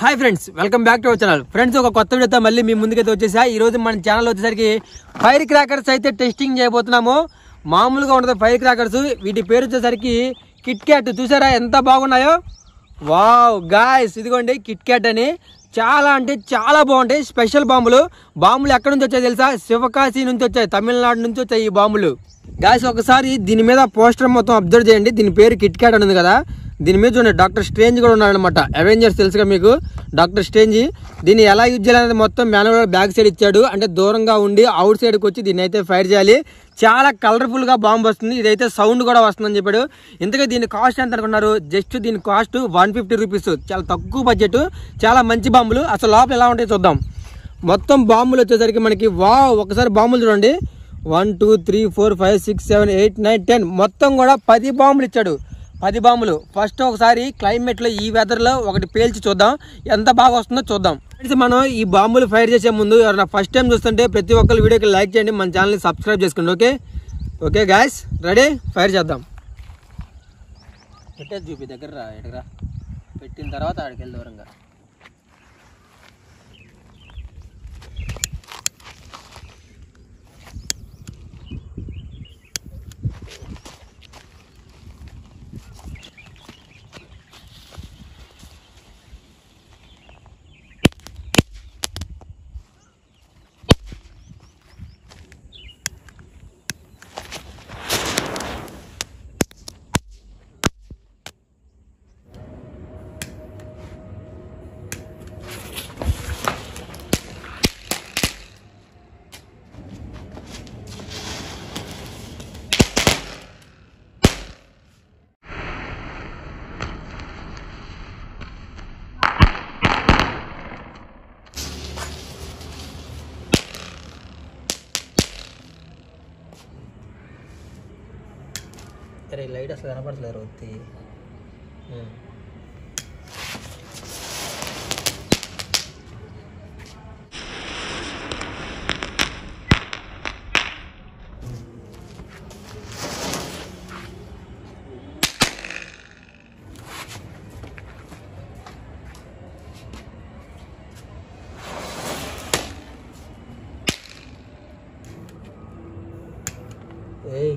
Hi friends, welcome back to our channel. Friends, ఒక కొత్త వీడియోతో మళ్ళీ మీ ముందుకైతే వచ్చేసా. ఈ రోజు మన ఛానల్ వచ్చేసరికి ఫైర్ క్రాకర్స్ అయితే టెస్టింగ్ చేయబోతున్నాము. మామూలుగా ఉండదు ఫైర్ క్రాకర్స్. వీటి పేరు వచ్చేసరికి కిట్ క్యాట్. చూసారా ఎంత బాగున్నాయో? వావ్ గాయ్స్, ఇదిగోండి కిట్ క్యాట్ అని. చాలా అంటే చాలా బాగుంటాయి. స్పెషల్ బాంబులు ఎక్కడి నుంచి వచ్చాయి తెలుసా? శివకాశి నుంచి వచ్చాయి, తమిళనాడు నుంచి వచ్చాయి ఈ బాంబులు. గాయ్స్, ఒకసారి దీని మీద పోస్టర్ మొత్తం అబ్జర్వ్ చేయండి. దీని పేరు కిట్ క్యాట్ అని ఉంది కదా, దీని మీద చూడండి డాక్టర్ స్ట్రేంజ్ కూడా ఉన్నాడు అనమాట. అవెంజర్స్ తెలుసుగా మీకు, డాక్టర్ స్ట్రేంజ్. దీన్ని ఎలా యూజ్ చేయాలనేది మొత్తం మాన్యువల్ బ్యాక్ సైడ్ ఇచ్చాడు. అంటే దూరంగా ఉండి అవుట్ సైడ్కి వచ్చి దీన్ని అయితే ఫైర్ చేయాలి. చాలా కలర్ఫుల్గా బాంబు వస్తుంది. ఇదైతే సౌండ్ కూడా వస్తుందని చెప్పాడు. ఇంతగా దీని కాస్ట్ ఎంత అనుకున్నారు? జస్ట్ దీని కాస్ట్ 150 రూపీస్. చాలా తక్కువ బడ్జెట్, చాలా మంచి బాంబులు. అసలు లోపల ఎలా ఉంటాయో చూద్దాం. మొత్తం బాంబులు వచ్చేసరికి మనకి వావ్, ఒకసారి బాంబులు చూడండి. 1 2 3 4 5 6 7 8 9 10 మొత్తం కూడా 10 బాంబులు ఇచ్చాడు. 10 బాంబులు. ఫస్ట్ ఒకసారి క్లైమేట్లో ఈ వెదర్లో ఒకటి పేల్చి చూద్దాం ఎంత బాగా వస్తుందో చూద్దాం. మనం ఈ బాంబులు ఫైర్ చేసే ముందు ఎవరైనా ఫస్ట్ టైం చూస్తుంటే ప్రతి ఒక్కరు వీడియోకి లైక్ చేయండి, మన ఛానల్ని సబ్స్క్రైబ్ చేసుకోండి. Okay okay guys, ready? Fire చేద్దాం. పెట్టేది చూపి దగ్గర రా, ఎడగరా. పెట్టిన తర్వాత ఆడికి వెళ్ళి దూరంగా. సరే, లైట్ అసలు కనపడలేదు వచ్చి. ఏయ్